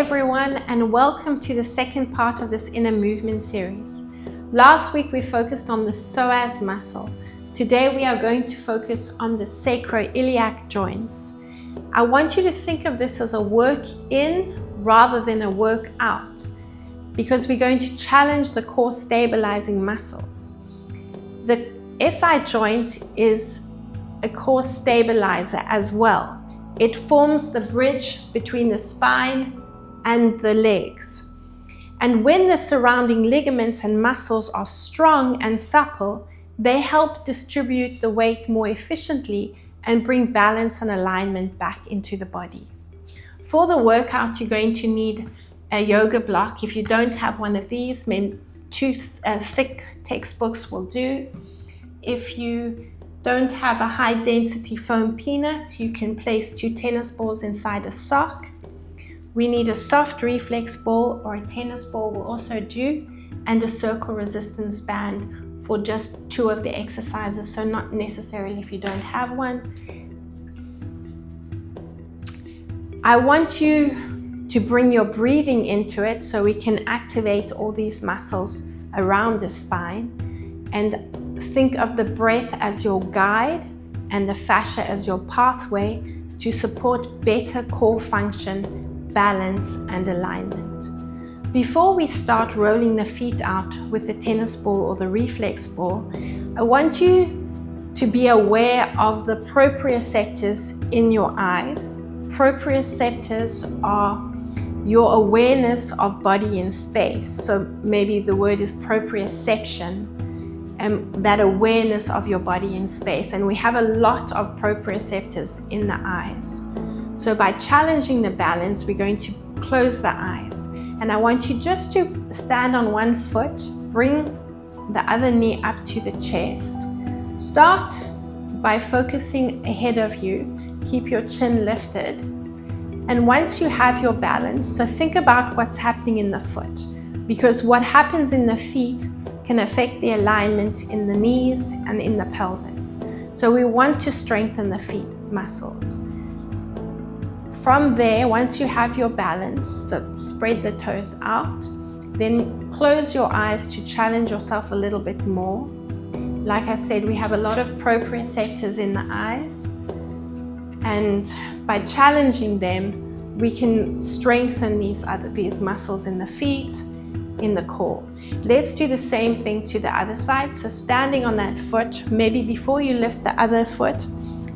everyone, and welcome to the second part of this inner movement series. Last week we focused on the psoas muscle. Today we are going to focus on the sacroiliac joints. I want you to think of this as a work in rather than a work out, because we're going to challenge the core stabilizing muscles. The SI joint is a core stabilizer as well. It forms the bridge between the spine and the legs. And when the surrounding ligaments and muscles are strong and supple, they help distribute the weight more efficiently and bring balance and alignment back into the body. For the workout, you're going to need a yoga block. If you don't have one of these, two thick textbooks will do. If you don't have a high density foam peanut, you can place 2 tennis balls inside a sock. We need a soft reflex ball, or a tennis ball will also do, and a circle resistance band for just 2 of the exercises, so not necessarily if you don't have one. I want you to bring your breathing into it so we can activate all these muscles around the spine, and think of the breath as your guide and the fascia as your pathway to support better core function, balance, and alignment. Before we start rolling the feet out with the tennis ball or the reflex ball, I want you to be aware of the proprioceptors in your eyes. Proprioceptors are your awareness of body in space. So maybe the word is proprioception. That awareness of your body in space, and we have a lot of proprioceptors in the eyes. So by challenging the balance, we're going to close the eyes, and I want you just to stand on one foot, bring the other knee up to the chest. Start by focusing ahead of you, keep your chin lifted, and once you have your balance, so think about what's happening in the foot, because what happens in the feet can affect the alignment in the knees and in the pelvis. So we want to strengthen the feet muscles. From there, once you have your balance, so spread the toes out, then close your eyes to challenge yourself a little bit more. Like I said, we have a lot of proprioceptors in the eyes, and by challenging them, we can strengthen these muscles in the feet, in the core. Let's do the same thing to the other side. So standing on that foot, maybe before you lift the other foot,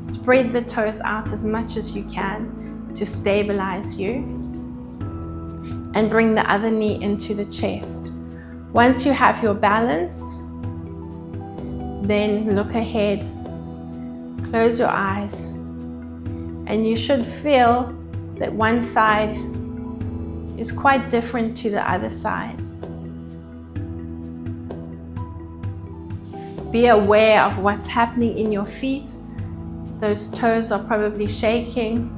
spread the toes out as much as you can to stabilize you, and bring the other knee into the chest. Once you have your balance, then look ahead, close your eyes, and you should feel that one side is quite different to the other side. Be aware of what's happening in your feet. Those toes are probably shaking.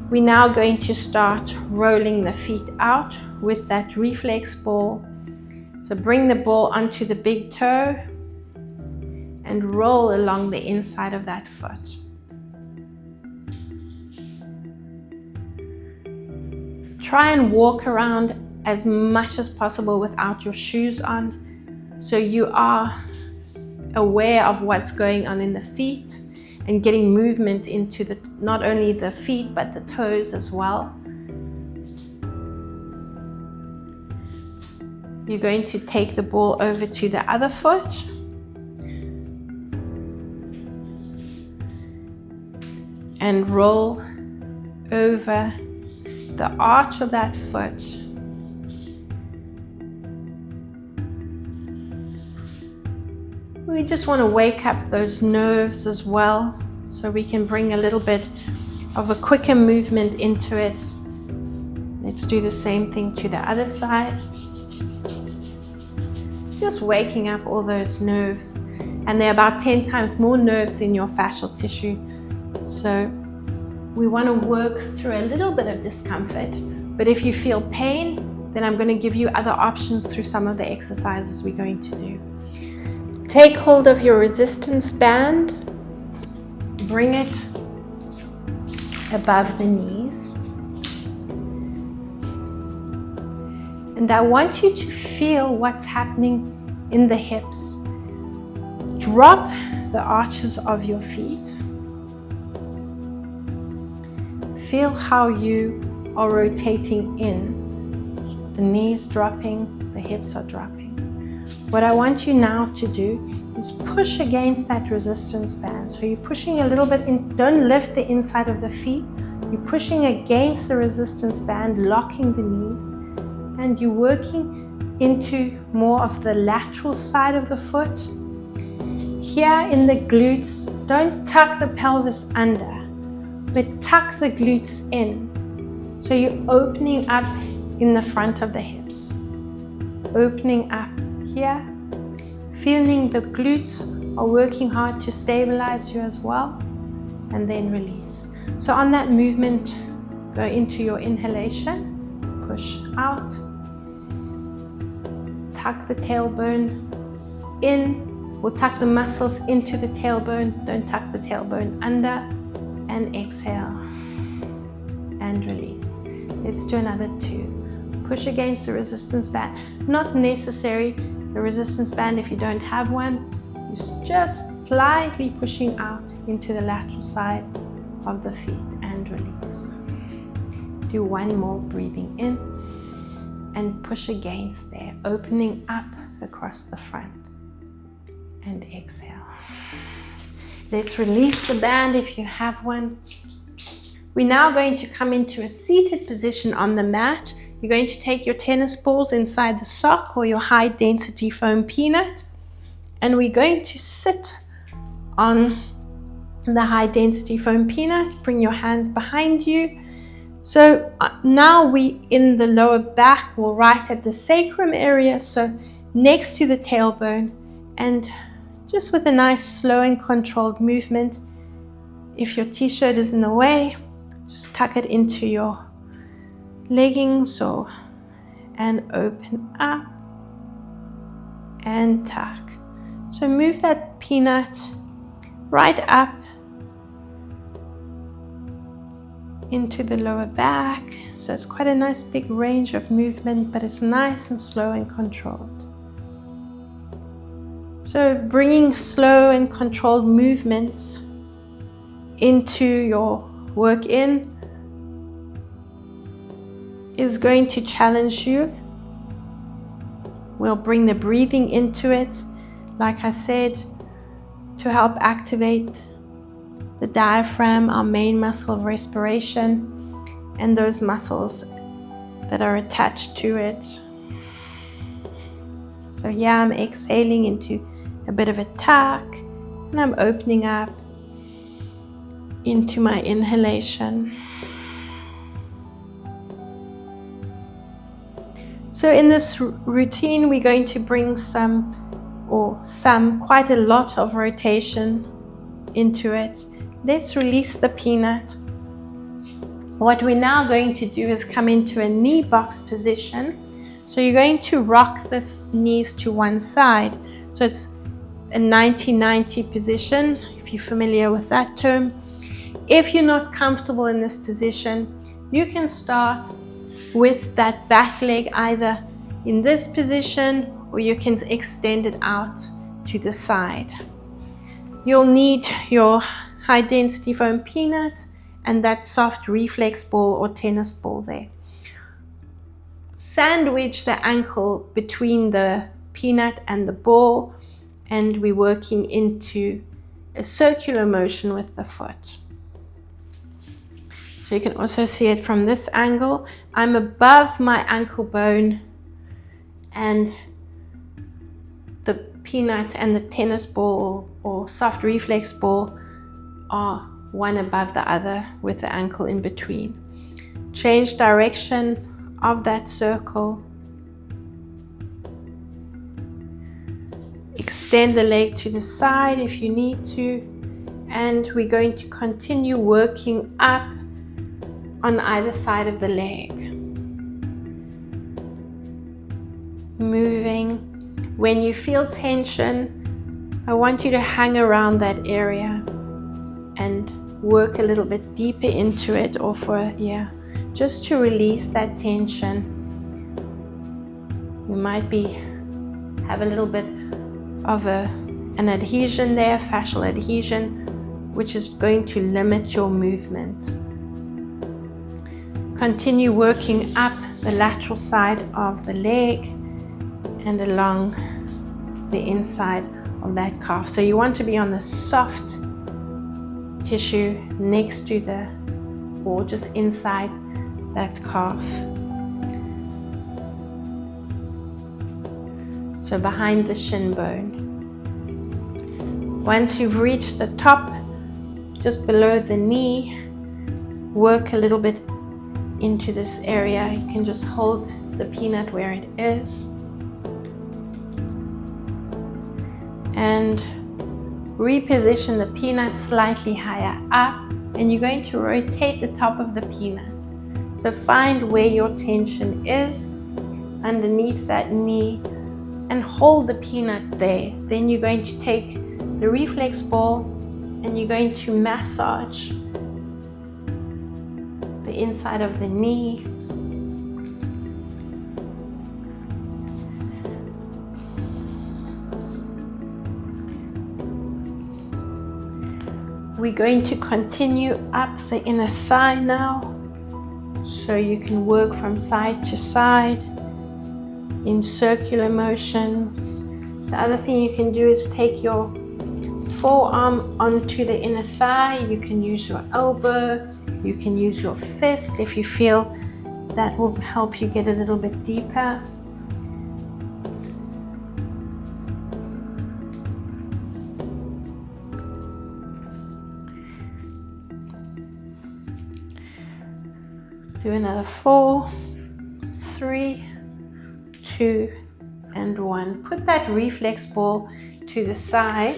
We're now going to start rolling the feet out with that reflex ball. So bring the ball onto the big toe and roll along the inside of that foot. Try and walk around as much as possible without your shoes on, so you are aware of what's going on in the feet and getting movement into not only the feet but the toes as well. You're going to take the ball over to the other foot and roll over the arch of that foot. We just want to wake up those nerves as well, so we can bring a little bit of a quicker movement into it. Let's do the same thing to the other side. Just waking up all those nerves, and there are about 10 times more nerves in your fascial tissue. So we want to work through a little bit of discomfort, but if you feel pain, then I'm going to give you other options through some of the exercises we're going to do. Take hold of your resistance band, bring it above the knees, And I want you to feel what's happening in the hips. Drop the arches of your feet. Feel how you are rotating in. The knees dropping, the hips are dropping. What I want you now to do is push against that resistance band. So you're pushing a little bit in, don't lift the inside of the feet. You're pushing against the resistance band, locking the knees, and you're working into more of the lateral side of the foot. Here in the glutes, don't tuck the pelvis under, but tuck the glutes in. So you're opening up in the front of the hips. Opening up here, feeling the glutes are working hard to stabilize you as well, and then release. So on that movement, go into your inhalation, push out, tuck the tailbone in, or tuck the muscles into the tailbone, don't tuck the tailbone under, and exhale, and release. Let's do another 2. Push against the resistance band. Not necessary the resistance band if you don't have one. It's just slightly pushing out into the lateral side of the feet and release. Do one more, breathing in and push against there, opening up across the front, and exhale. Let's release the band if you have one. We're now going to come into a seated position on the mat. You're going to take your tennis balls inside the sock or your high density foam peanut, and we're going to sit on the high density foam peanut. Bring your hands behind you. So now we in the lower back, or right at the sacrum area, so next to the tailbone, and just with a nice slow and controlled movement. If your t-shirt is in the way, just tuck it into your leggings and open up and tuck. So move that peanut right up into the lower back. So it's quite a nice big range of movement, but it's nice and slow and controlled. So bringing slow and controlled movements into your work in is going to challenge you. We'll bring the breathing into it, like I said, to help activate the diaphragm, our main muscle of respiration, and those muscles that are attached to it. So yeah, I'm exhaling into a bit of a tuck, and I'm opening up into my inhalation. So in this routine, we're going to bring quite a lot of rotation into it. Let's release the peanut. What we're now going to do is come into a knee box position. So you're going to rock the knees to one side. So it's a 90-90 position, if you're familiar with that term. If you're not comfortable in this position, you can start with that back leg either in this position, or you can extend it out to the side. You'll need your high density foam peanut and that soft reflex ball or tennis ball there. Sandwich the ankle between the peanut and the ball, and we're working into a circular motion with the foot. So you can also see it from this angle. I'm above my ankle bone, and the peanut and the tennis ball or soft reflex ball are one above the other with the ankle in between. Change direction of that circle. Extend the leg to the side if you need to, and we're going to continue working up on either side of the leg. Moving. When you feel tension, I want you to hang around that area and work a little bit deeper into it, or just to release that tension. You might have a little bit of an adhesion there, fascial adhesion, which is going to limit your movement. Continue working up the lateral side of the leg and along the inside of that calf. So you want to be on the soft tissue next to or just inside that calf. So behind the shin bone. Once you've reached the top, just below the knee, work a little bit into this area. You can just hold the peanut where it is. And reposition the peanut slightly higher up, and you're going to rotate the top of the peanut. So find where your tension is underneath that knee and hold the peanut there. Then you're going to take the reflex ball and you're going to massage the inside of the knee. We're going to continue up the inner thigh now, so you can work from side to side in circular motions. The other thing you can do is take your forearm onto the inner thigh. You can use your elbow, you can use your fist if you feel that will help you get a little bit deeper. Do another 4, 3, 2, and 1. Put that reflex ball to the side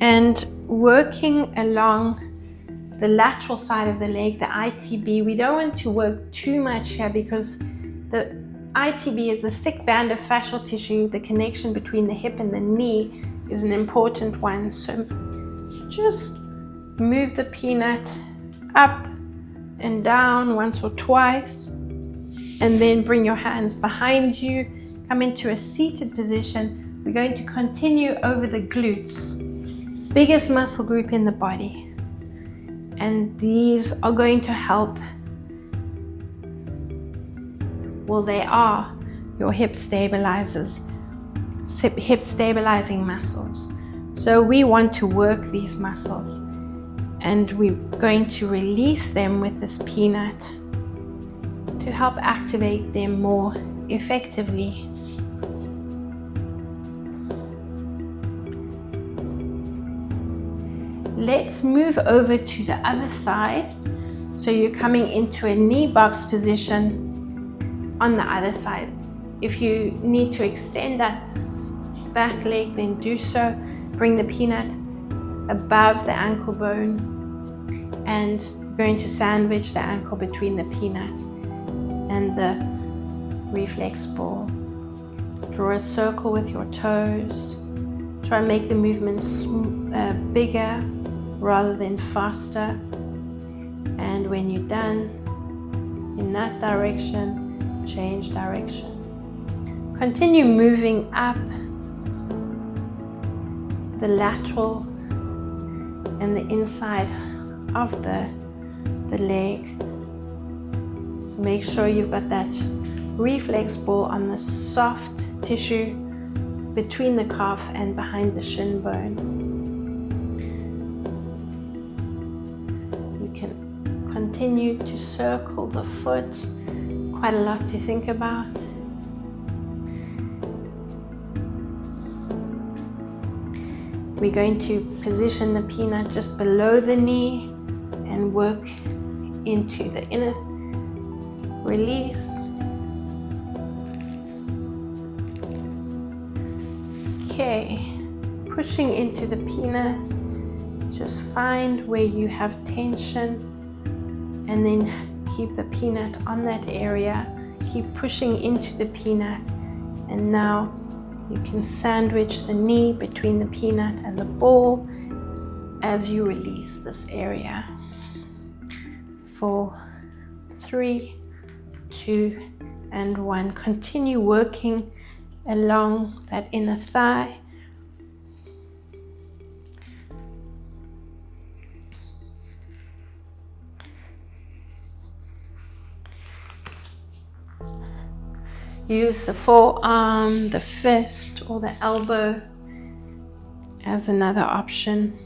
and working along the lateral side of the leg, the ITB. We don't want to work too much here because the ITB is the thick band of fascial tissue. The connection between the hip and the knee is an important one. So just move the peanut up and down once or twice, and then bring your hands behind you, come into a seated position. We're going to continue over the glutes, biggest muscle group in the body, and these are going to help, well, they are your hip stabilizers, hip stabilizing muscles. So we want to work these muscles, and we're going to release them with this peanut to help activate them more effectively. Let's move over to the other side. So you're coming into a knee box position on the other side. If you need to extend that back leg, then do so. Bring the peanut above the ankle bone, and we're going to sandwich the ankle between the peanut and the reflex ball. Draw a circle with your toes. Try and make the movements bigger rather than faster. And when you're done in that direction, change direction. Continue moving up the lateral and the inside of the leg. So make sure you've got that reflex ball on the soft tissue between the calf and behind the shin bone. You can continue to circle the foot, quite a lot to think about. We're going to position the peanut just below the knee and work into the inner release. Okay, pushing into the peanut, just find where you have tension and then keep the peanut on that area. Keep pushing into the peanut, and now you can sandwich the knee between the peanut and the ball as you release this area. 4, 3, 2, and 1. Continue working along that inner thigh. Use the forearm, the fist, or the elbow as another option.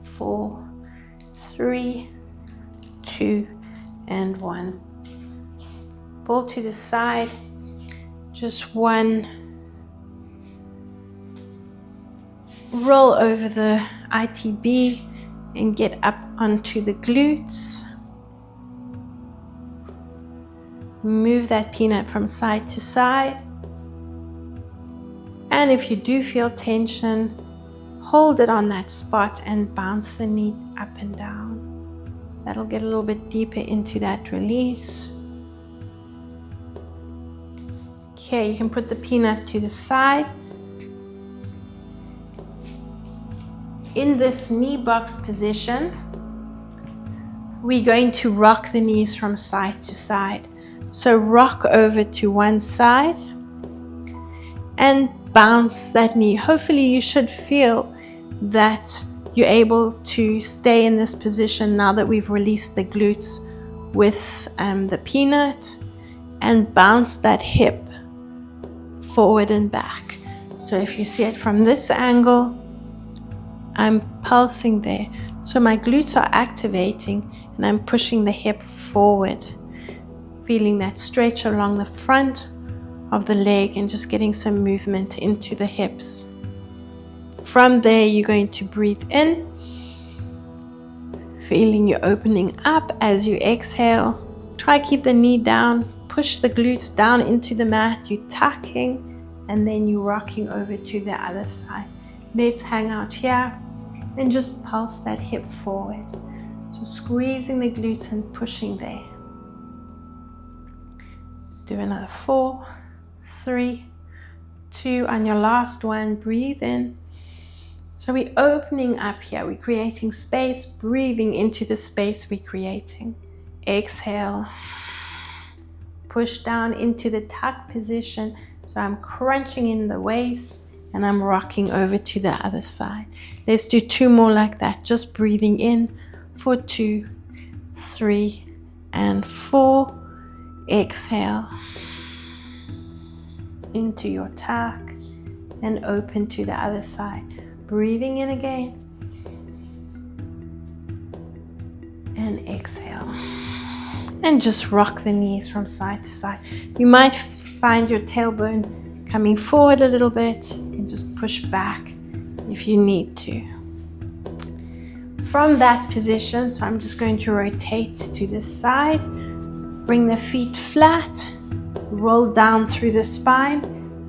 4, 3, 2, and 1. Ball to the side. Just 1. Roll over the ITB and get up onto the glutes. Move that peanut from side to side. And if you do feel tension, hold it on that spot and bounce the knee up and down. That'll get a little bit deeper into that release. Okay, you can put the peanut to the side. In this knee box position, we're going to rock the knees from side to side. So rock over to one side and bounce that knee. Hopefully you should feel that you're able to stay in this position now that we've released the glutes with the peanut, and bounce that hip forward and back. So if you see it from this angle, I'm pulsing there. So my glutes are activating and I'm pushing the hip forward. Feeling that stretch along the front of the leg and just getting some movement into the hips. From there, you're going to breathe in, feeling you opening up as you exhale. Try keep the knee down, push the glutes down into the mat, you're tucking, and then you're rocking over to the other side. Let's hang out here and just pulse that hip forward. So squeezing the glutes and pushing there. Do another 4, 3, 2. On your last one, breathe in. So we're opening up here. We're creating space, breathing into the space we're creating. Exhale. Push down into the tuck position. So I'm crunching in the waist and I'm rocking over to the other side. Let's do 2 more like that. Just breathing in for 2, 3, and 4. Exhale into your tuck and open to the other side. Breathing in again and exhale. And just rock the knees from side to side. You might find your tailbone coming forward a little bit and just push back if you need to. From that position, so I'm just going to rotate to this side. Bring the feet flat, roll down through the spine,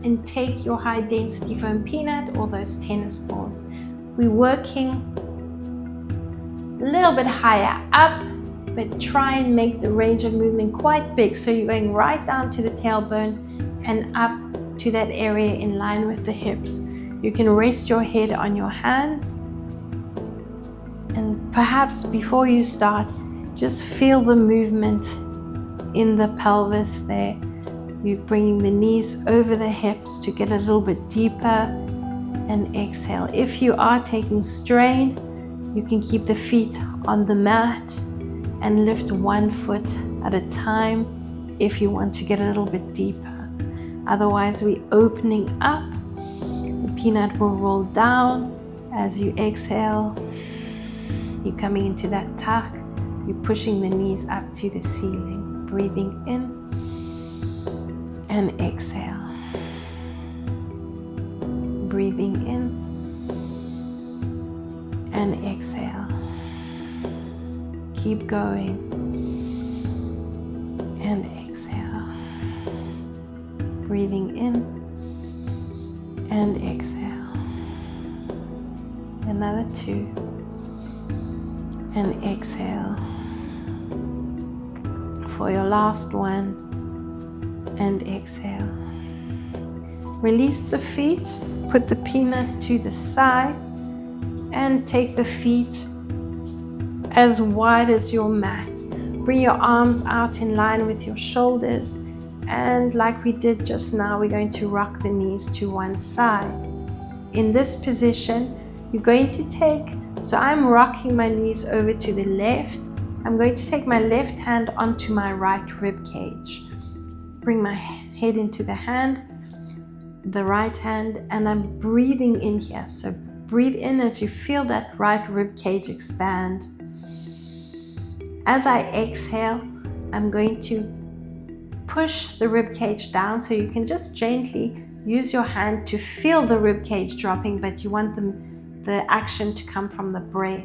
and take your high density foam peanut or those tennis balls. We're working a little bit higher up, but try and make the range of movement quite big. So you're going right down to the tailbone and up to that area in line with the hips. You can rest your head on your hands. And perhaps before you start, just feel the movement in the pelvis there. You're bringing the knees over the hips to get a little bit deeper, and exhale. If you are taking strain, you can keep the feet on the mat and lift one foot at a time if you want to get a little bit deeper. Otherwise, we're opening up. The peanut will roll down as you exhale. You're coming into that tuck. You're pushing the knees up to the ceiling. Breathing in and exhale. Breathing in and exhale. Keep going and exhale. Breathing in and exhale. Another 2 and exhale. For your last one, and exhale. Release the feet, put the peanut to the side, and take the feet as wide as your mat. Bring your arms out in line with your shoulders. And like we did just now, we're going to rock the knees to one side. In this position, you're going to take, so I'm rocking my knees over to the left. I'm going to take my left hand onto my right rib cage. Bring my head into the hand, the right hand, and I'm breathing in here. So breathe in as you feel that right rib cage expand. As I exhale, I'm going to push the rib cage down, so you can just gently use your hand to feel the rib cage dropping, but you want the action to come from the breath.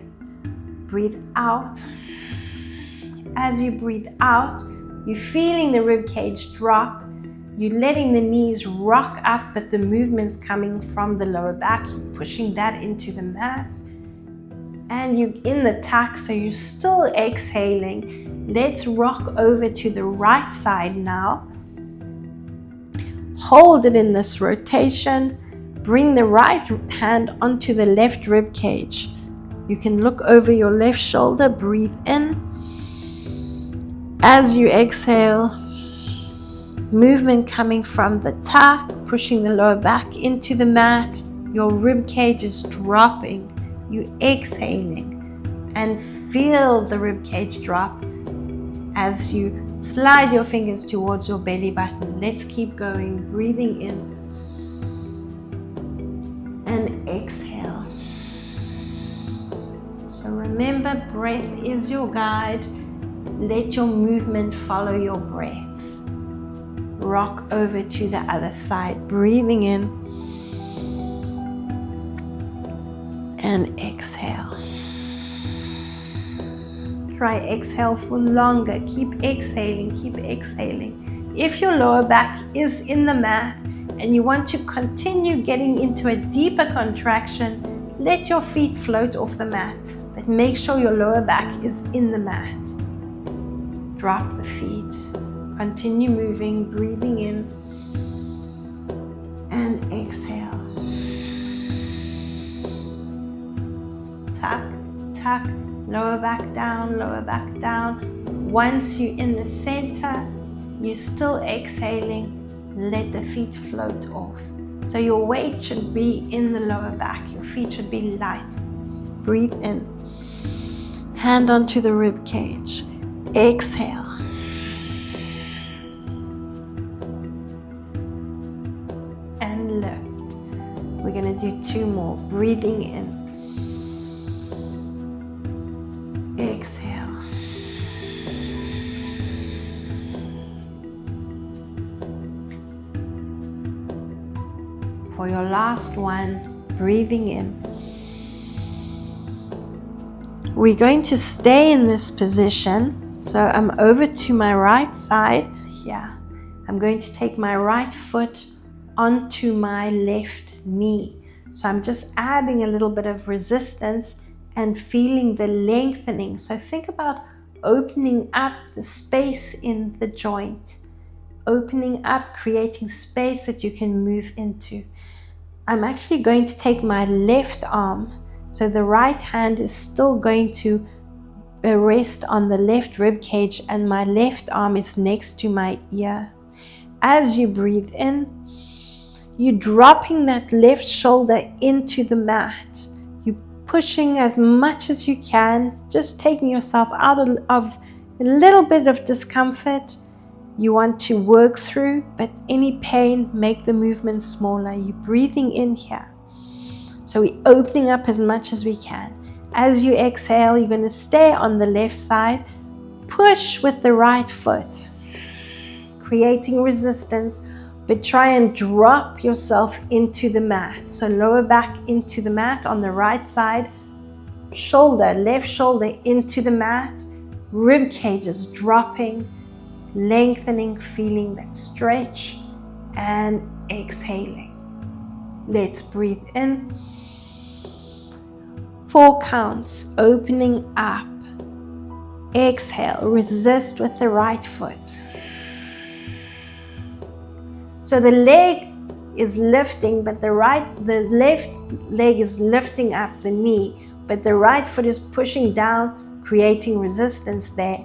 Breathe out. As you breathe out, you're feeling the rib cage drop. You're letting the knees rock up, but the movement's coming from the lower back. You're pushing that into the mat. And you're in the tuck, so you're still exhaling. Let's rock over to the right side now. Hold it in this rotation. Bring the right hand onto the left rib cage. You can look over your left shoulder, breathe in. As you exhale, movement coming from the tuck, pushing the lower back into the mat. Your rib cage is dropping. You exhaling and feel the rib cage drop as you slide your fingers towards your belly button. Let's keep going, breathing in and exhale. So remember, breath is your guide. Let your movement follow your breath. Rock over to the other side, breathing in and exhale. Try exhale for longer. Keep exhaling, keep exhaling. If your lower back is in the mat and you want to continue getting into a deeper contraction, let your feet float off the mat, but make sure your lower back is in the mat. Drop the feet. Continue moving, breathing in and exhale. Tuck, tuck, lower back down, lower back down. Once you're in the center, you're still exhaling. Let the feet float off. So your weight should be in the lower back. Your feet should be light. Breathe in. Hand onto the rib cage. Exhale. And lift. We're going to do 2 more. Breathing in. Exhale. For your last one, breathing in. We're going to stay in this position. So I'm over to my right side here. I'm going to take my right foot onto my left knee. So I'm just adding a little bit of resistance and feeling the lengthening. So think about opening up the space in the joint. Opening up, creating space that you can move into. I'm actually going to take my left arm. So the right hand is still going to rest on the left rib cage and my left arm is next to my ear. As you breathe in, you're dropping that left shoulder into the mat. You're pushing as much as you can, just taking yourself out of a little bit of discomfort you want to work through, but any pain, make the movement smaller. You're breathing in here. So we're opening up as much as we can. As you exhale, you're going to stay on the left side. Push with the right foot, creating resistance, but try and drop yourself into the mat. So lower back into the mat on the right side, shoulder, left shoulder into the mat, rib cages dropping, lengthening, feeling that stretch, and exhaling. Let's breathe in. 4 counts, opening up. Exhale, resist with the right foot. So the leg is lifting, but the left leg is lifting up the knee, but the right foot is pushing down, creating resistance there.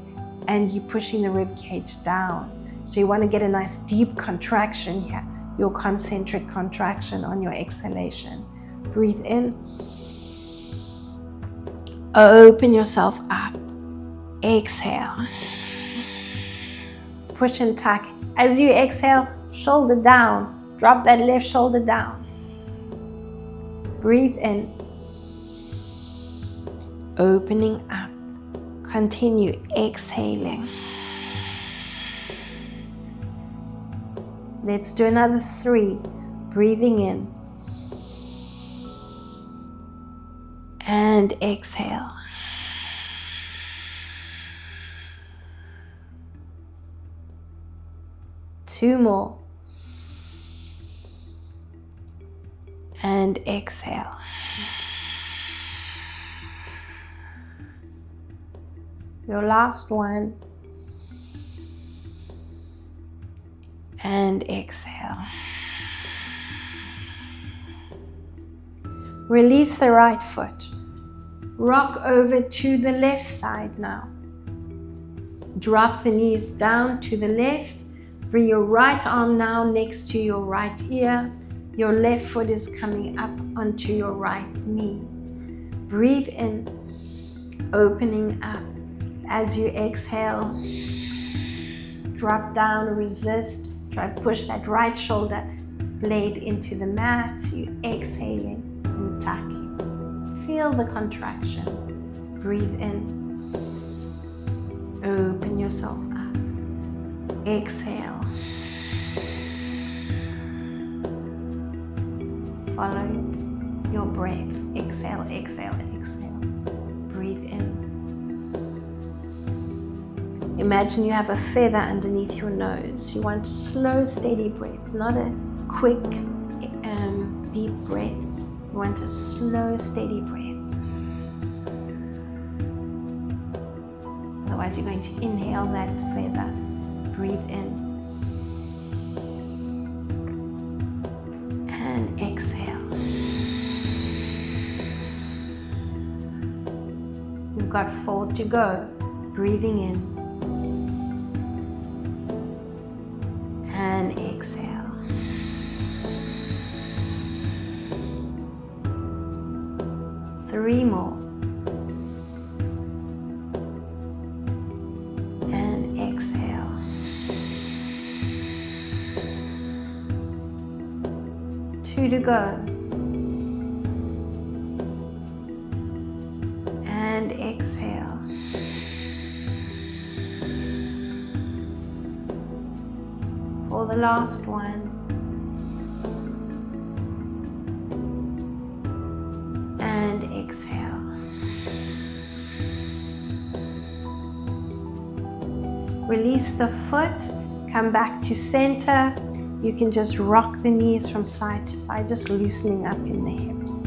and you're pushing the rib cage down. So you want to get a nice deep contraction here, your concentric contraction on your exhalation. Breathe in. Open yourself up. Exhale. Push and tuck. As you exhale, shoulder down. Drop that left shoulder down. Breathe in. Opening up. Continue exhaling. Let's do another 3. Breathing in. And exhale. Two more. And exhale. Your last one. And exhale. Release the right foot. Rock over to the left side now. Drop the knees down to the left. Bring your right arm now next to your right ear. Your left foot is coming up onto your right knee. Breathe in, opening up. As you exhale, drop down, resist. Try to push that right shoulder blade into the mat. You exhaling and tucking. Feel the contraction. Breathe in. Open yourself up. Exhale. Follow your breath. Exhale, exhale, exhale. Breathe in. Imagine you have a feather underneath your nose. You want slow, steady breath, not a quick, deep breath. You want a slow, steady breath. Otherwise, you're going to inhale that feather. Breathe in. And exhale. You've got 4 to go. Breathing in. And exhale. Three more. And exhale. Two to go. And exhale. For the last one. And exhale. Release the foot, come back to center. You can just rock the knees from side to side, just loosening up in the hips.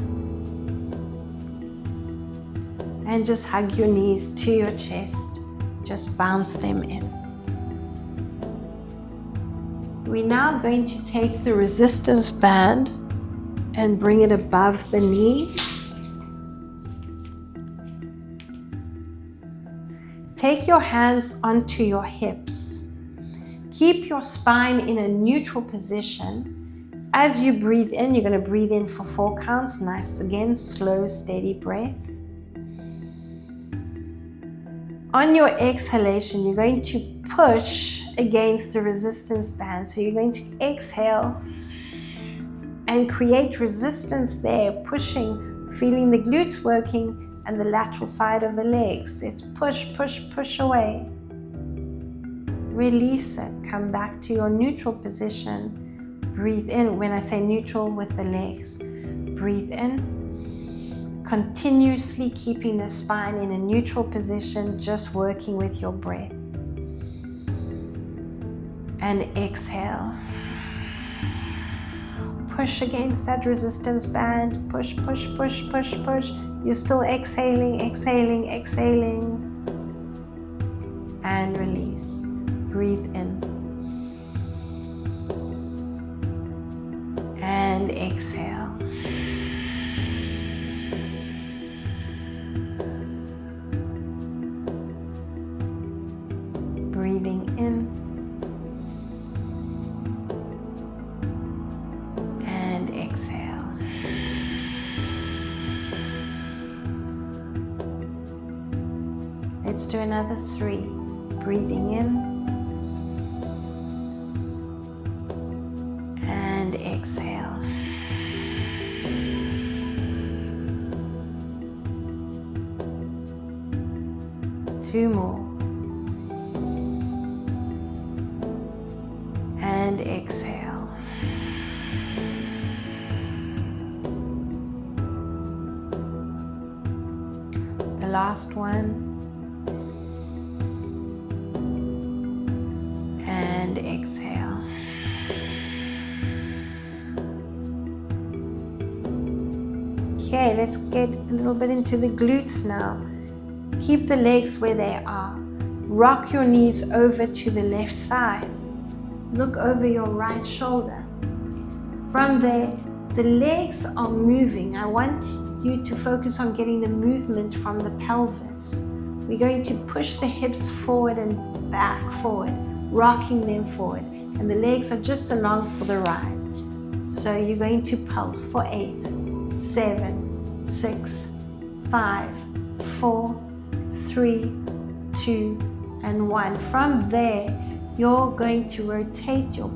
And just hug your knees to your chest, just bounce them in. We're now going to take the resistance band and bring it above the knees. Take your hands onto your hips. Keep your spine in a neutral position. As you breathe in, you're going to breathe in for 4 counts. Nice, again, slow, steady breath. On your exhalation, you're going to push against the resistance band. So you're going to exhale and create resistance there, pushing, feeling the glutes working and the lateral side of the legs. Let's push, push, push away. Release it. Come back to your neutral position. Breathe in. When I say neutral, with the legs. Breathe in. Continuously keeping the spine in a neutral position, just working with your breath. And exhale. Push against that resistance band. Push, push, push, push, push. You're still exhaling, exhaling, exhaling. And release. Breathe in. And exhale. Breathing in and exhale. Let's do another 3. Breathing in and exhale. Two more. And exhale. The last one. And exhale. Okay, let's get a little bit into the glutes now. Keep the legs where they are. Rock your knees over to the left side. Look over your right shoulder. From there, the legs are moving. I want you to focus on getting the movement from the pelvis. We're going to push the hips forward and back forward, rocking them forward. And the legs are just along for the ride. So you're going to pulse for 8, 7, 6, 5, 4, 3, 2, and 1. From there, you're going to rotate your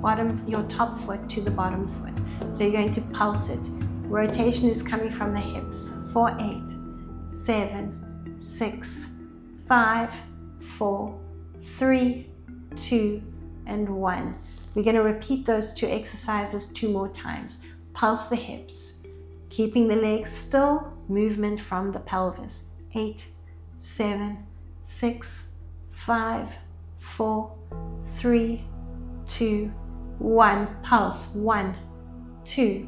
top foot to the bottom foot. So you're going to pulse it. Rotation is coming from the hips. For 8, 7, 6, 5, 4, 3, 2, and 1. We're going to repeat those 2 exercises 2 more times. Pulse the hips, keeping the legs still, movement from the pelvis. 8, 7, 6, 5, 4, 3, 2, 1. Pulse. 1, 2,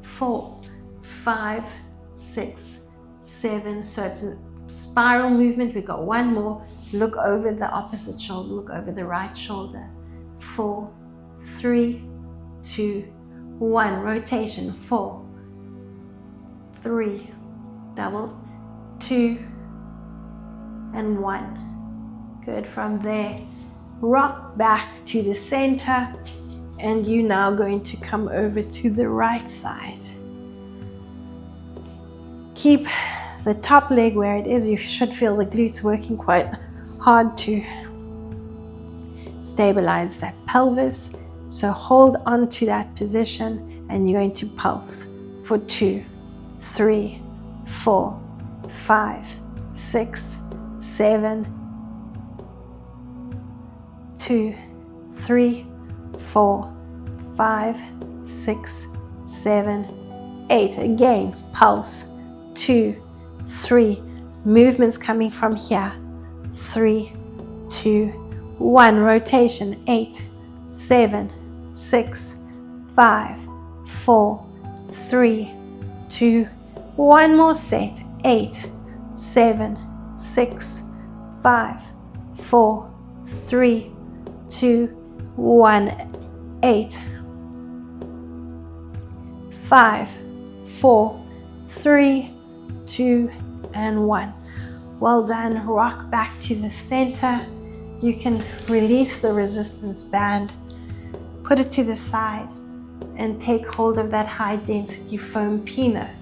4, 5, 6, 7. So it's a spiral movement. We've got 1 more. Look over the opposite shoulder. Look over the right shoulder. 4, 3, 2, 1. Rotation. 4, 3, double, 2, and 1. Good. From there, rock back to the center, and you're now going to come over to the right side. Keep the top leg where it is. You should feel the glutes working quite hard to stabilize that pelvis. So hold on to that position, and you're going to pulse for 2, 3, 4, 5, 6, 7, 2, 3, 4, 5, 6, 7, 8. Again, pulse. 2, 3. Movements coming from here. 3, 2, 1. Rotation. 8, 7, 6, 5, 4, 3, 2, 1 more set. 8, 7, 6, 5, 4, 3, 2, 1. 8, 5, 4, 3, 2, and 1. Well done. Rock back to the center. You can release the resistance band, put it to the side, and take hold of that high density foam peanut.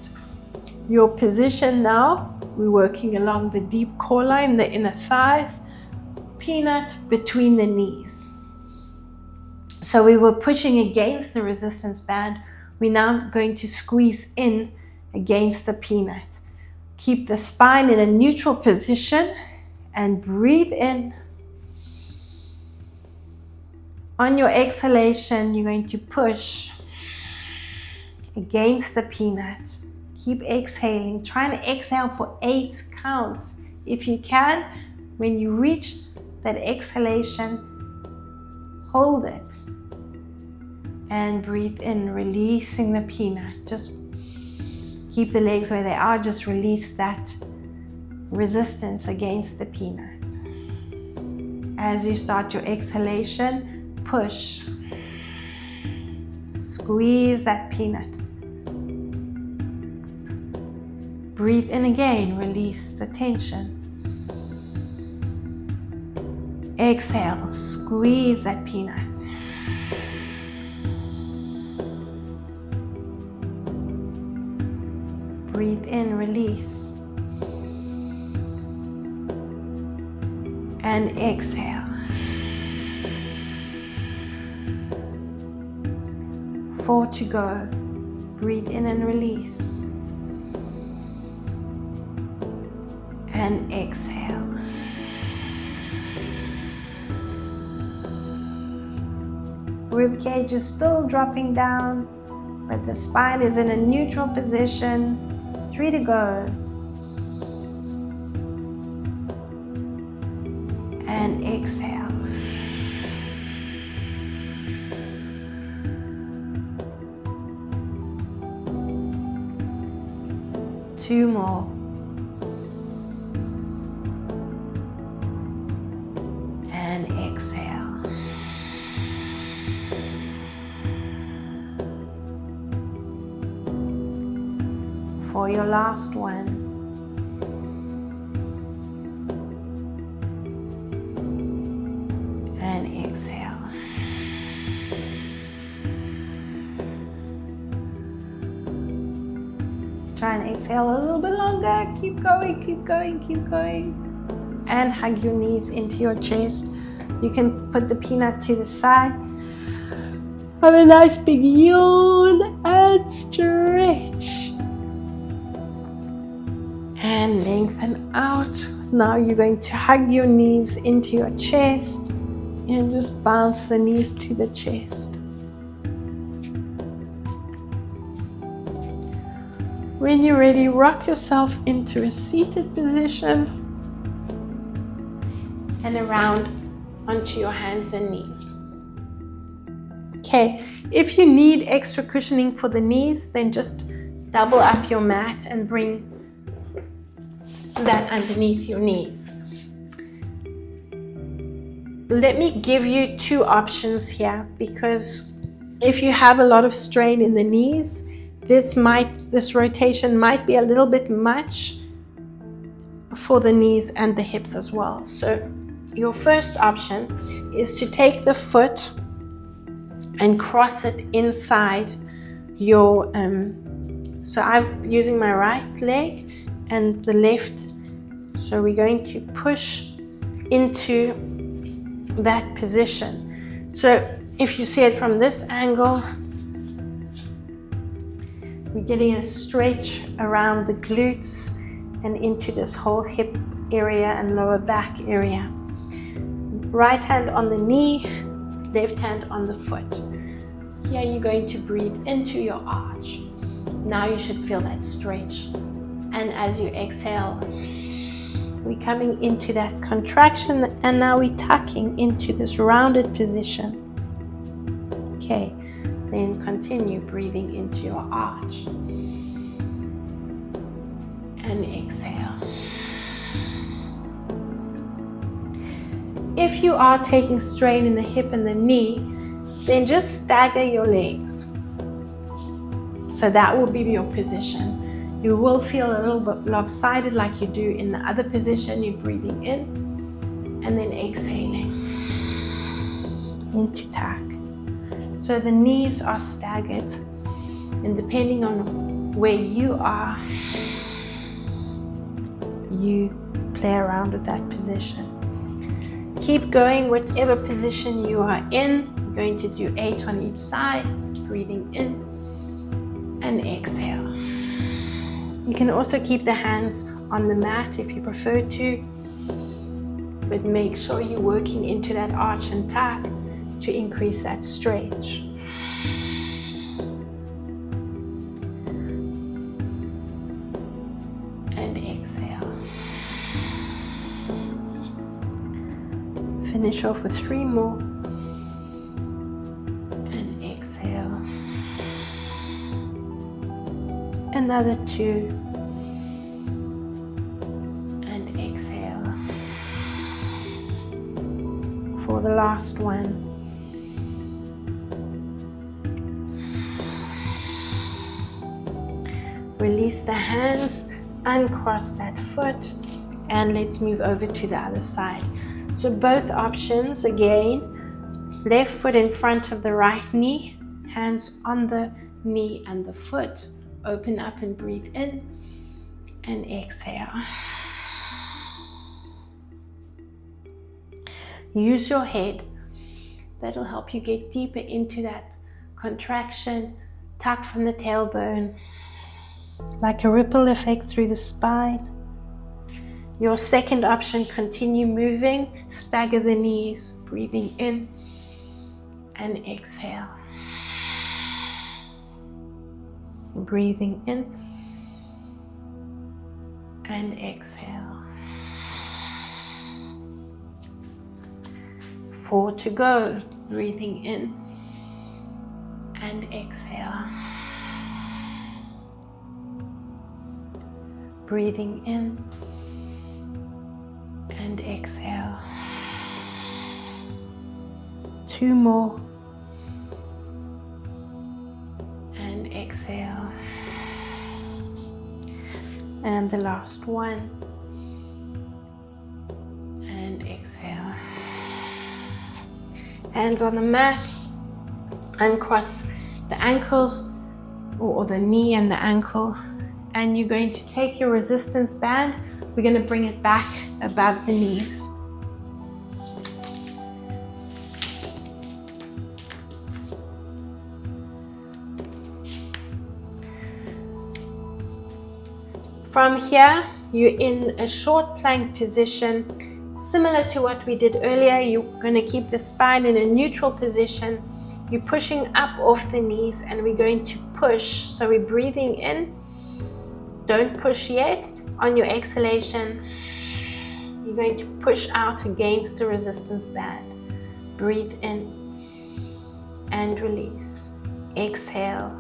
Your position now, we're working along the deep core line, the inner thighs, peanut between the knees. So we were pushing against the resistance band. We're now going to squeeze in against the peanut. Keep the spine in a neutral position and breathe in. On your exhalation, you're going to push against the peanut. Keep exhaling. Try and exhale for 8 counts. If you can, when you reach that exhalation, hold it and breathe in, releasing the peanut. Just keep the legs where they are. Just release that resistance against the peanut. As you start your exhalation, push. Squeeze that peanut. Breathe in again, release the tension. exhale, squeeze that peanut. Breathe in, release. And exhale. 4 to go. Breathe in and release. And exhale. Rib cage is still dropping down, but the spine is in a neutral position. 3 to go. And exhale. Two more. And exhale. For your last one. And exhale. Try and exhale a little bit longer. Keep going, keep going, keep going. And hug your knees into your chest. You can put the peanut to the side. Have a nice big yawn and stretch. And lengthen out. Now you're going to hug your knees into your chest and just bounce the knees to the chest. When you're ready, rock yourself into a seated position and around onto your hands and knees. Okay, if you need extra cushioning for the knees, then just double up your mat and bring that underneath your knees. Let me give you two options here, because if you have a lot of strain in the knees, this rotation might be a little bit much for the knees and the hips as well. So your first option is to take the foot and cross it inside your so I'm using my right leg and the left, so we're going to push into that position. So if you see it from this angle, we're getting a stretch around the glutes and into this whole hip area and lower back area. Right hand on the knee, left hand on the foot. Here you're going to breathe into your arch. Now you should feel that stretch. And as you exhale, we're coming into that contraction, and now we're tucking into this rounded position. Okay, then continue breathing into your arch. And exhale. If you are taking strain in the hip and the knee, then just stagger your legs. So that will be your position. You will feel a little bit lopsided like you do in the other position. You're breathing in and then exhaling into tuck. So the knees are staggered, and depending on where you are, you play around with that position. Keep going, whatever position you are in. You're going to do 8 on each side, breathing in and exhale. You can also keep the hands on the mat if you prefer to, but make sure you're working into that arch and tuck to increase that stretch. And exhale. Finish off with 3 more. And exhale. Another 2. And exhale. For the last one. Release the hands, uncross that foot, and let's move over to the other side. So both options again, left foot in front of the right knee, hands on the knee and the foot. Open up and breathe in and exhale. Use your head. That'll help you get deeper into that contraction, tuck from the tailbone, like a ripple effect through the spine. Your second option, continue moving, stagger the knees, breathing in and exhale. Breathing in and exhale. 4 to go. Breathing in and exhale. Breathing in and exhale. 2 more. And exhale. And the last one. And exhale. Hands on the mat. Uncross the ankles, or the knee and the ankle. And you're going to take your resistance band. We're going to bring it back above the knees. From here, you're in a short plank position, similar to what we did earlier. You're going to keep the spine in a neutral position. You're pushing up off the knees, and we're going to push. So we're breathing in. Don't push yet. On your exhalation, you're going to push out against the resistance band. Breathe in and release. Exhale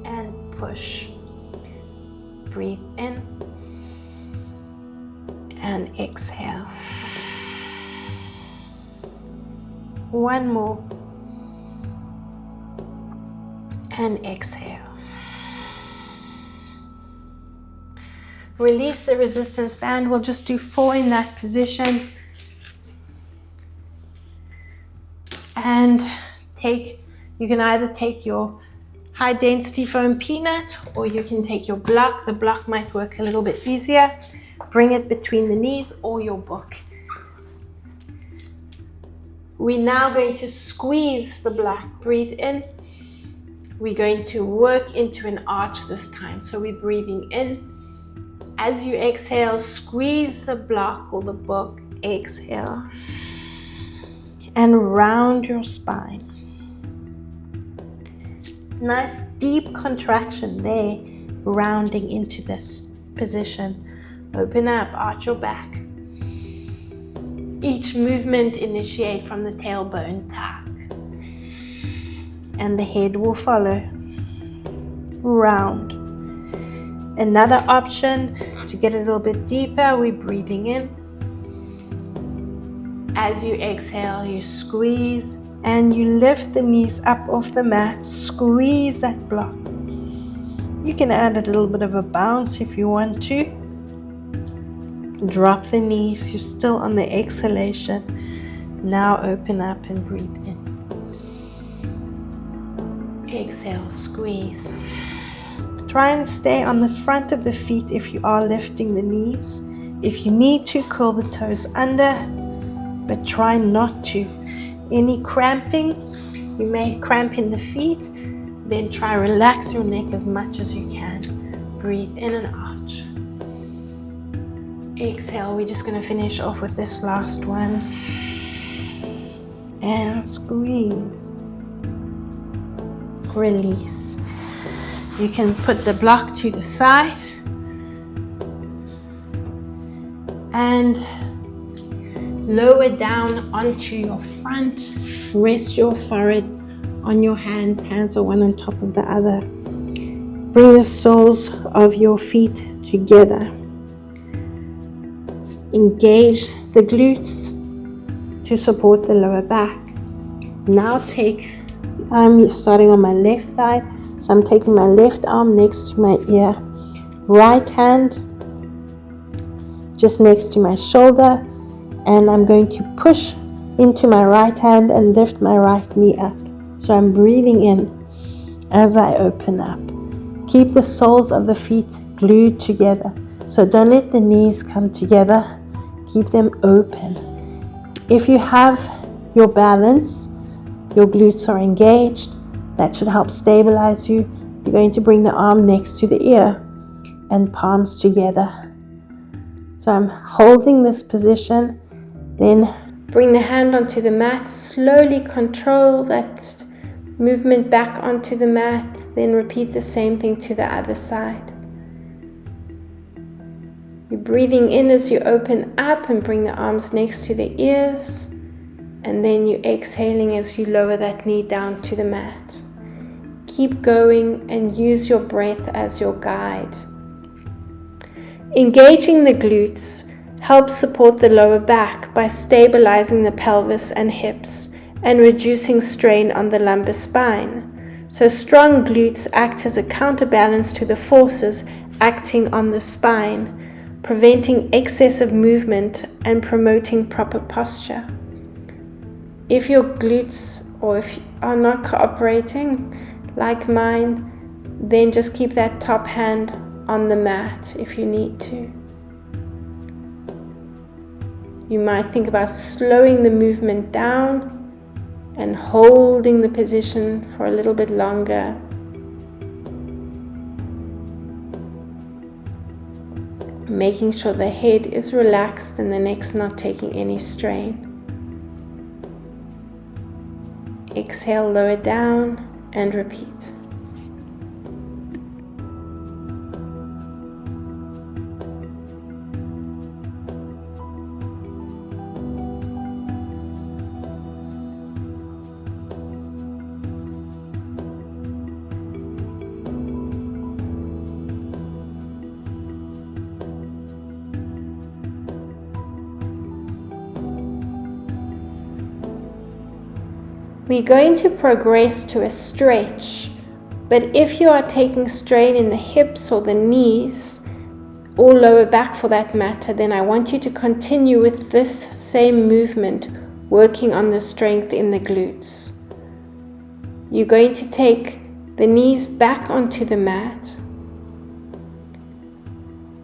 and push. Breathe in and exhale. 1 more and exhale. Release the resistance band. We'll just do 4 in that position. And you can either take your high density foam peanut, or you can take your block. The block might work a little bit easier. Bring it between the knees, or your book. We're now going to squeeze the block. Breathe in. We're going to work into an arch this time. So we're breathing in. As you exhale, squeeze the block or the book. Exhale. And round your spine. Nice deep contraction there, rounding into this position. Open up, arch your back. Each movement initiate from the tailbone, tuck. And the head will follow. Round. Another option to get a little bit deeper, we're breathing in. As you exhale, you squeeze and you lift the knees up off the mat. Squeeze that block. You can add a little bit of a bounce if you want to. Drop the knees. You're still on the exhalation. Now open up and breathe in. Exhale, squeeze. Try and stay on the front of the feet if you are lifting the knees. If you need to, curl the toes under, but try not to. Any cramping, you may cramp in the feet, then try relax your neck as much as you can. Breathe in and arch. Exhale, we're just going to finish off with this last one. And squeeze. Release. You can put the block to the side and lower down onto your front. Rest your forehead on your hands. Hands are one on top of the other. Bring the soles of your feet together. Engage the glutes to support the lower back. Now I'm starting on my left side. So I'm taking my left arm next to my ear. Right hand just next to my shoulder. And I'm going to push into my right hand and lift my right knee up. So I'm breathing in as I open up. Keep the soles of the feet glued together. So don't let the knees come together. Keep them open. If you have your balance, your glutes are engaged, that should help stabilize you. You're going to bring the arm next to the ear and palms together. So I'm holding this position, then bring the hand onto the mat, slowly control that movement back onto the mat, then repeat the same thing to the other side. You're breathing in as you open up and bring the arms next to the ears, and then you're exhaling as you lower that knee down to the mat. Keep going and use your breath as your guide. Engaging the glutes helps support the lower back by stabilizing the pelvis and hips and reducing strain on the lumbar spine. So strong glutes act as a counterbalance to the forces acting on the spine, preventing excessive movement and promoting proper posture. If your glutes are not cooperating, like mine, then just keep that top hand on the mat if you need to. You might think about slowing the movement down and holding the position for a little bit longer. Making sure the head is relaxed and the neck's not taking any strain. Exhale, lower down and repeat. We're going to progress to a stretch, but if you are taking strain in the hips or the knees, or lower back for that matter, then I want you to continue with this same movement, working on the strength in the glutes. You're going to take the knees back onto the mat.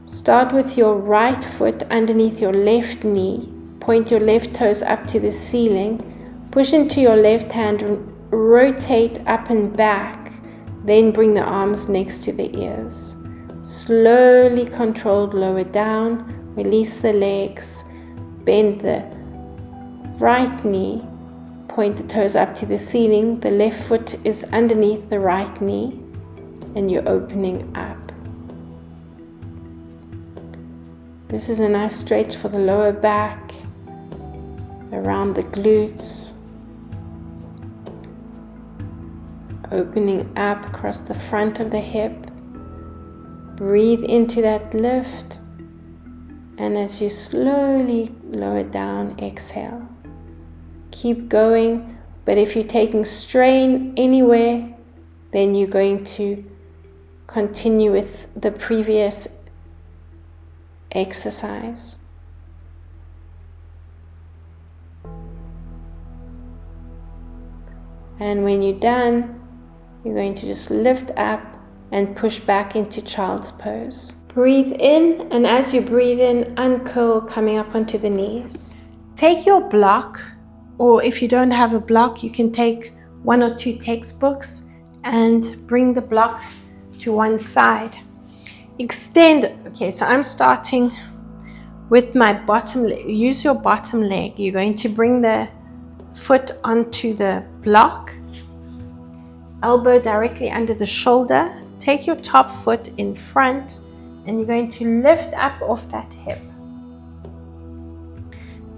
Start with your right foot underneath your left knee. Point your left toes up to the ceiling. Push into your left hand, rotate up and back, then bring the arms next to the ears. Slowly controlled, lower down, release the legs, bend the right knee, point the toes up to the ceiling, the left foot is underneath the right knee, and you're opening up. This is a nice stretch for the lower back, around the glutes. Opening up across the front of the hip. Breathe into that lift, and as you slowly lower down, exhale. Keep going, but if you're taking strain anywhere, then you're going to continue with the previous exercise. And when you're done, you're going to just lift up and push back into child's pose. Breathe in, and as you breathe in, uncurl, coming up onto the knees. Take your block, or if you don't have a block, you can take 1 or 2 textbooks and bring the block to one side. Extend. Okay, so I'm starting with my bottom leg. Use your bottom leg. You're going to bring the foot onto the block, elbow directly under the shoulder. Take your top foot in front, and you're going to lift up off that hip.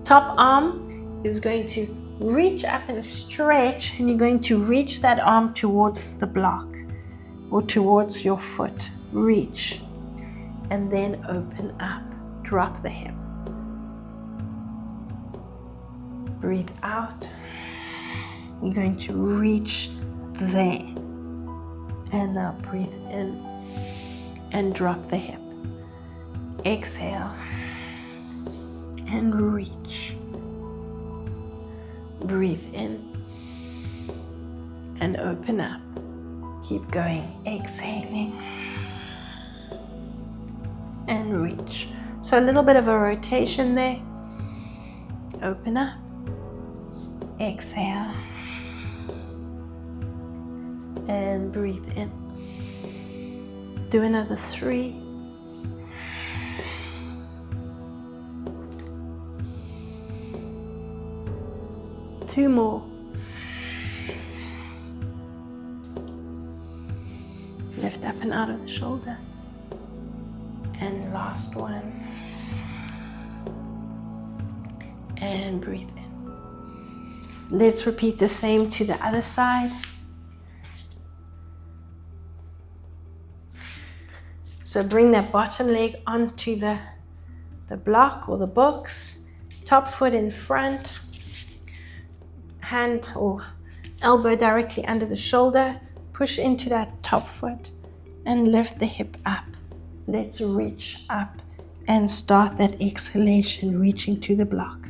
Top arm is going to reach up and stretch, and you're going to reach that arm towards the block or towards your foot. Reach, and then open up. Drop the hip. Breathe out. You're going to reach there. And now breathe in and drop the hip. Exhale. and reach. Breathe in and open up. Keep going, exhaling and reach. So a little bit of a rotation there. Open up, exhale and breathe in. Do another 3. Two more. Lift up and out of the shoulder. And last one. And breathe in. Let's repeat the same to the other side. So bring that bottom leg onto the block or the books. Top foot in front. Hand or elbow directly under the shoulder. Push into that top foot and lift the hip up. Let's reach up and start that exhalation, reaching to the block.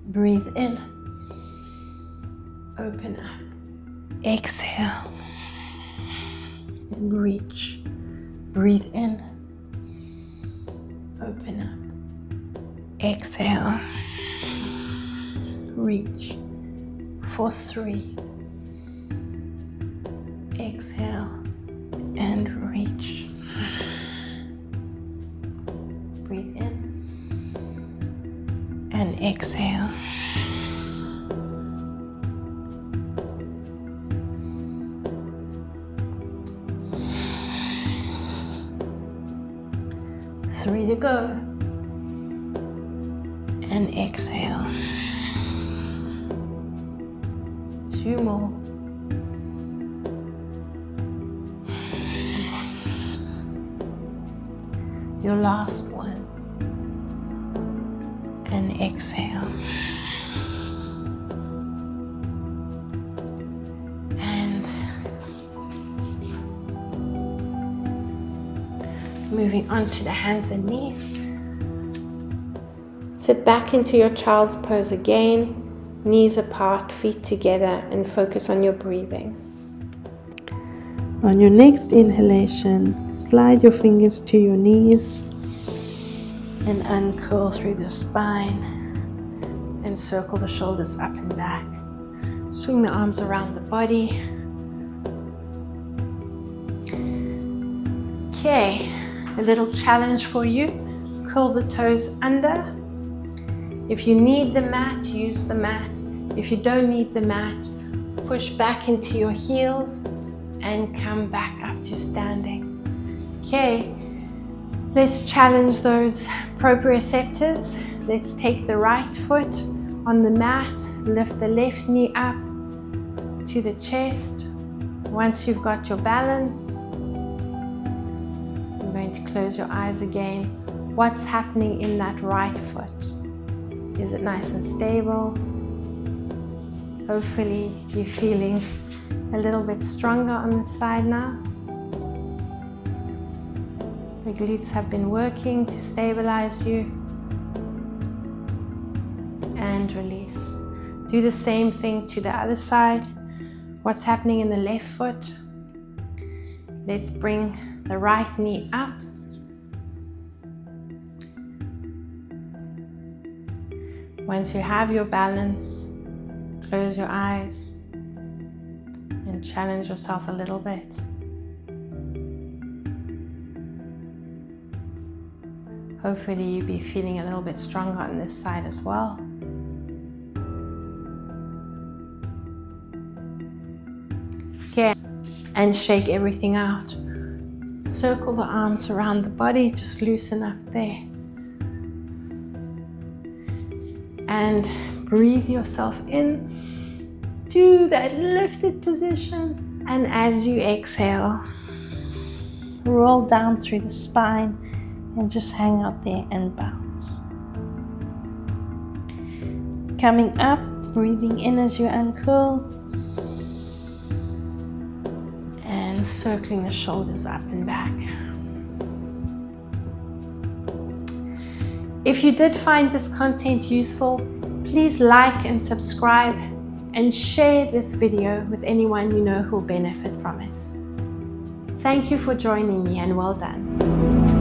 Breathe in. Open up. Exhale. And reach. Breathe in. Open up. Exhale. Reach. For 3. Exhale and reach. Breathe in and exhale. Three to go. And exhale. 2 more. Your last one. And exhale. And moving on to the hands and knees. Sit back into your child's pose again. Knees apart, feet together, and focus on your breathing. On your next inhalation, slide your fingers to your knees and uncurl through the spine and circle the shoulders up and back. Swing the arms around the body. Okay, a little challenge for you. Curl the toes under. If you need the mat, use the mat. If you don't need the mat, push back into your heels and come back up to standing. Okay, let's challenge those proprioceptors. Let's take the right foot on the mat, lift the left knee up to the chest. Once you've got your balance, I'm going to close your eyes again. What's happening in that right foot? Is it nice and stable? Hopefully you're feeling a little bit stronger on the side now. The glutes have been working to stabilize you. And release. Do the same thing to the other side. What's happening in the left foot? Let's bring the right knee up. Once you have your balance, close your eyes and challenge yourself a little bit. Hopefully you'll be feeling a little bit stronger on this side as well. Okay, and shake everything out. Circle the arms around the body, just loosen up there. And breathe yourself in to that lifted position. And as you exhale, roll down through the spine and just hang out there and bounce. Coming up, breathing in as you uncurl. And circling the shoulders up and back. If you did find this content useful, please like and subscribe and share this video with anyone you know who'll benefit from it. Thank you for joining me and well done.